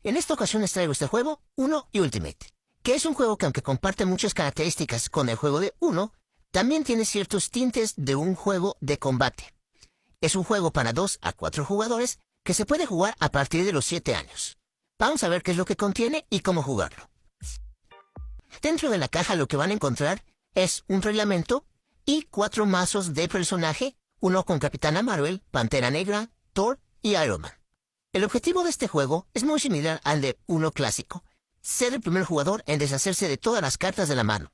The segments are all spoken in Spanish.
En esta ocasión les traigo este juego, Uno y Ultimate, que es un juego que aunque comparte muchas características con el juego de Uno, también tiene ciertos tintes de un juego de combate. Es un juego para 2 a 4 jugadores que se puede jugar a partir de los 7 años. Vamos a ver qué es lo que contiene y cómo jugarlo. Dentro de la caja lo que van a encontrar es un reglamento y 4 mazos de personaje, uno con Capitana Marvel, Pantera Negra, Thor y Iron Man. El objetivo de este juego es muy similar al de Uno clásico, ser el primer jugador en deshacerse de todas las cartas de la mano.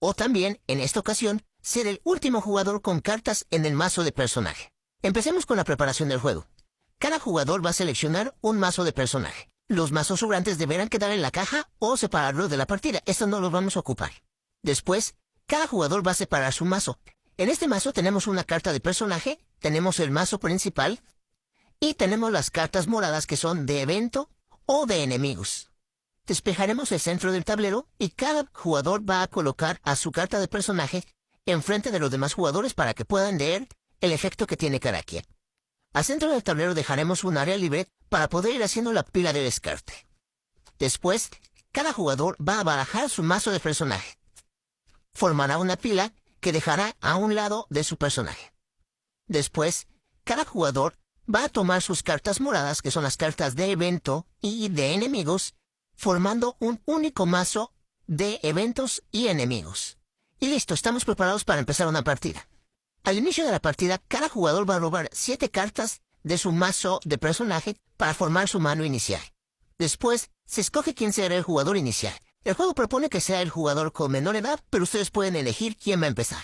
O también, en esta ocasión, ser el último jugador con cartas en el mazo de personaje. Empecemos con la preparación del juego. Cada jugador va a seleccionar un mazo de personaje. Los mazos sobrantes deberán quedar en la caja o separarlo de la partida. Esto no lo vamos a ocupar. Después, cada jugador va a separar su mazo. En este mazo tenemos una carta de personaje, tenemos el mazo principal y tenemos las cartas moradas que son de evento o de enemigos. Despejaremos el centro del tablero y cada jugador va a colocar a su carta de personaje enfrente de los demás jugadores para que puedan leer el efecto que tiene cada quien. Al centro del tablero dejaremos un área libre para poder ir haciendo la pila de descarte. Después, cada jugador va a barajar su mazo de personaje. Formará una pila que dejará a un lado de su personaje. Después, cada jugador va a tomar sus cartas moradas, que son las cartas de evento y de enemigos, formando un único mazo de eventos y enemigos. Y listo, estamos preparados para empezar una partida. Al inicio de la partida, cada jugador va a robar 7 cartas de su mazo de personaje para formar su mano inicial. Después, se escoge quién será el jugador inicial. El juego propone que sea el jugador con menor edad, pero ustedes pueden elegir quién va a empezar.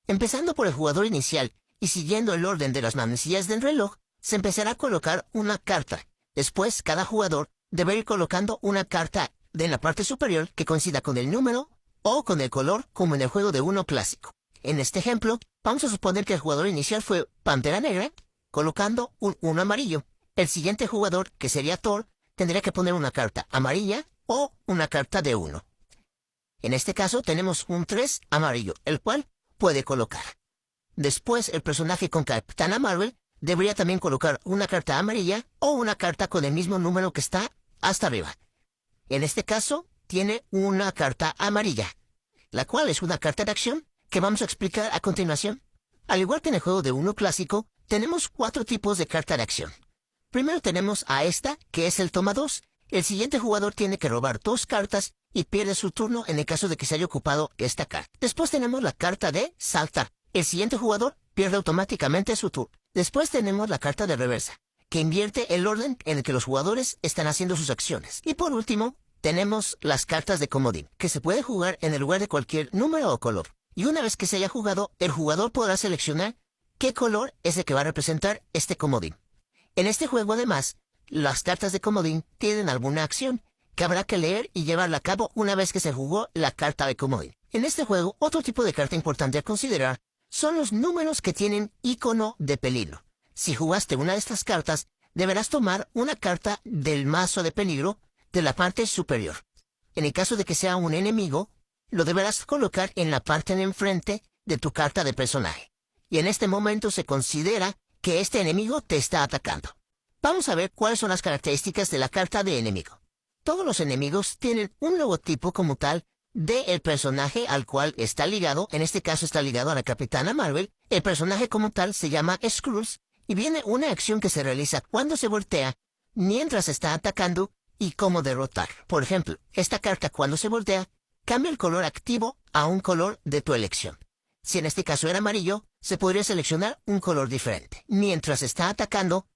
Empezando por el jugador inicial y siguiendo el orden de las manecillas del reloj, se empezará a colocar una carta. Después, cada jugador debe ir colocando una carta en la parte superior que coincida con el número o con el color, como en el juego de Uno clásico. En este ejemplo, vamos a suponer que el jugador inicial fue Pantera Negra, colocando un 1 amarillo. El siguiente jugador, que sería Thor, tendría que poner una carta amarilla o una carta de 1. En este caso tenemos un 3 amarillo, el cual puede colocar. Después, el personaje con Capitana Marvel debería también colocar una carta amarilla o una carta con el mismo número que está hasta arriba. En este caso, tiene una carta amarilla, la cual es una carta de acción que vamos a explicar a continuación. Al igual que en el juego de Uno clásico, tenemos 4 tipos de carta de acción. Primero tenemos a esta, que es el toma 2. El siguiente jugador tiene que robar 2 cartas y pierde su turno en el caso de que se haya ocupado esta carta. Después tenemos la carta de saltar. El siguiente jugador pierde automáticamente su turno. Después tenemos la carta de reversa, que invierte el orden en el que los jugadores están haciendo sus acciones. Y por último, tenemos las cartas de comodín, que se puede jugar en el lugar de cualquier número o color. Y una vez que se haya jugado, el jugador podrá seleccionar qué color es el que va a representar este comodín. En este juego, además, las cartas de comodín tienen alguna acción que habrá que leer y llevarla a cabo una vez que se jugó la carta de comodín. En este juego, otro tipo de carta importante a considerar son los números que tienen icono de peligro. Si jugaste una de estas cartas, deberás tomar una carta del mazo de peligro de la parte superior. En el caso de que sea un enemigo, lo deberás colocar en la parte de enfrente de tu carta de personaje. Y en este momento se considera que este enemigo te está atacando. Vamos a ver cuáles son las características de la carta de enemigo. Todos los enemigos tienen un logotipo como tal del personaje al cual está ligado. En este caso está ligado a la Capitana Marvel. El personaje como tal se llama Skrulls y viene una acción que se realiza cuando se voltea, mientras está atacando y cómo derrotar. Por ejemplo, esta carta cuando se voltea, cambia el color activo a un color de tu elección. Si en este caso era amarillo, se podría seleccionar un color diferente. Mientras está atacando,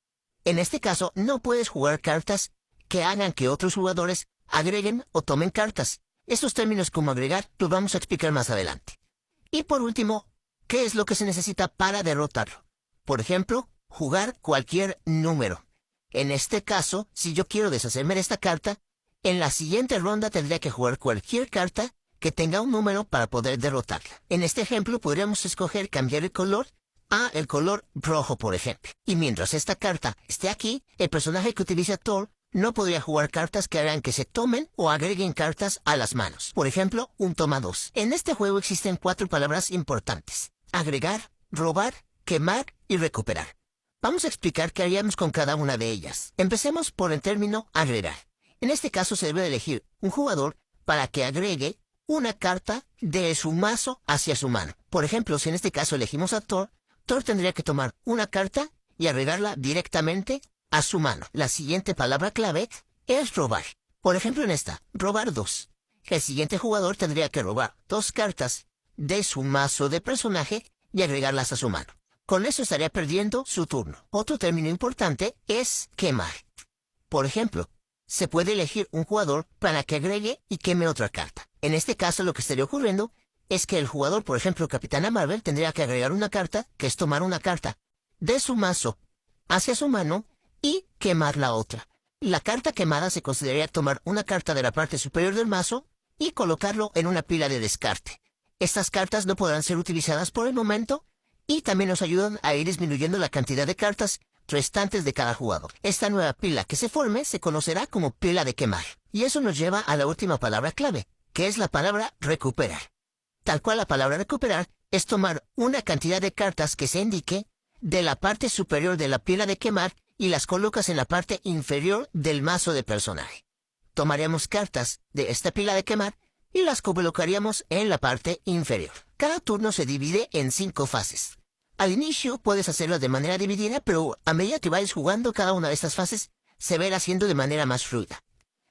en este caso no puedes jugar cartas que hagan que otros jugadores agreguen o tomen cartas. Estos términos como agregar los vamos a explicar más adelante. Y por último, ¿qué es lo que se necesita para derrotarlo? Por ejemplo, jugar cualquier número. En este caso, si yo quiero deshacerme de esta carta, en la siguiente ronda tendría que jugar cualquier carta que tenga un número para poder derrotarla. En este ejemplo podríamos escoger cambiar el color a el color rojo, por ejemplo. Y mientras esta carta esté aquí, el personaje que utiliza Thor no podría jugar cartas que hagan que se tomen o agreguen cartas a las manos. Por ejemplo, un toma 2. En este juego existen 4 palabras importantes: agregar, robar, quemar y recuperar. Vamos a explicar qué haríamos con cada una de ellas. Empecemos por el término agregar. En este caso se debe elegir un jugador para que agregue una carta de su mazo hacia su mano. Por ejemplo, si en este caso elegimos a Thor, Thor tendría que tomar una carta y agregarla directamente a su mano. La siguiente palabra clave es robar. Por ejemplo, en esta, robar 2. El siguiente jugador tendría que robar 2 cartas de su mazo de personaje y agregarlas a su mano. Con eso estaría perdiendo su turno. Otro término importante es quemar. Por ejemplo, se puede elegir un jugador para que agregue y queme otra carta. En este caso lo que estaría ocurriendo es que el jugador, por ejemplo, Capitana Marvel, tendría que agregar una carta, que es tomar una carta de su mazo hacia su mano y quemar la otra. La carta quemada se consideraría tomar una carta de la parte superior del mazo y colocarlo en una pila de descarte. Estas cartas no podrán ser utilizadas por el momento y también nos ayudan a ir disminuyendo la cantidad de cartas restantes de cada jugador. Esta nueva pila que se forme se conocerá como pila de quemar. Y eso nos lleva a la última palabra clave, que es la palabra recuperar. Tal cual la palabra recuperar es tomar una cantidad de cartas que se indique de la parte superior de la pila de quemar y las colocas en la parte inferior del mazo de personaje. Tomaríamos cartas de esta pila de quemar y las colocaríamos en la parte inferior. Cada turno se divide en 5 fases. Al inicio puedes hacerlo de manera dividida, pero a medida que vayas jugando cada una de estas fases, se verá haciendo de manera más fluida.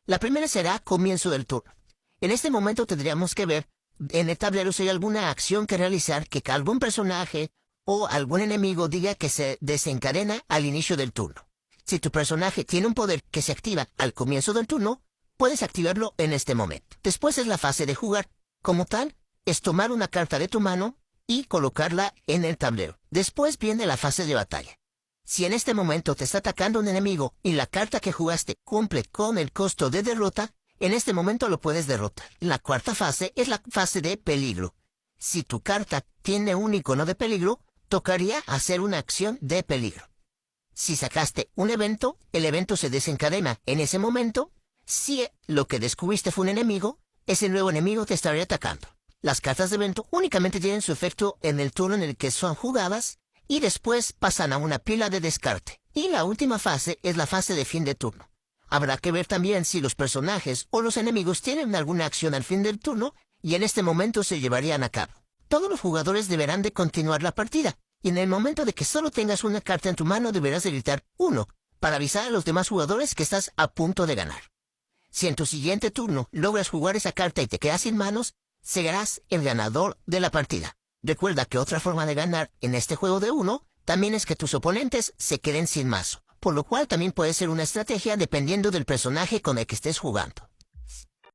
La primera será comienzo del turno. En este momento tendríamos que ver en el tablero si hay alguna acción que realizar que algún personaje o algún enemigo diga que se desencadena al inicio del turno. Si tu personaje tiene un poder que se activa al comienzo del turno, puedes activarlo en este momento. Después es la fase de jugar. Como tal, es tomar una carta de tu mano y colocarla en el tablero. Después viene la fase de batalla. Si en este momento te está atacando un enemigo y la carta que jugaste cumple con el costo de derrota, en este momento lo puedes derrotar. La cuarta fase es la fase de peligro. Si tu carta tiene un icono de peligro, tocaría hacer una acción de peligro. Si sacaste un evento, el evento se desencadena en ese momento. Si lo que descubriste fue un enemigo, ese nuevo enemigo te estaría atacando. Las cartas de evento únicamente tienen su efecto en el turno en el que son jugadas y después pasan a una pila de descarte. Y la última fase es la fase de fin de turno. Habrá que ver también si los personajes o los enemigos tienen alguna acción al fin del turno y en este momento se llevarían a cabo. Todos los jugadores deberán de continuar la partida y en el momento de que solo tengas una carta en tu mano deberás de gritar 1 para avisar a los demás jugadores que estás a punto de ganar. Si en tu siguiente turno logras jugar esa carta y te quedas sin manos, serás el ganador de la partida. Recuerda que otra forma de ganar en este juego de 1 también es que tus oponentes se queden sin mazo, por lo cual también puede ser una estrategia dependiendo del personaje con el que estés jugando.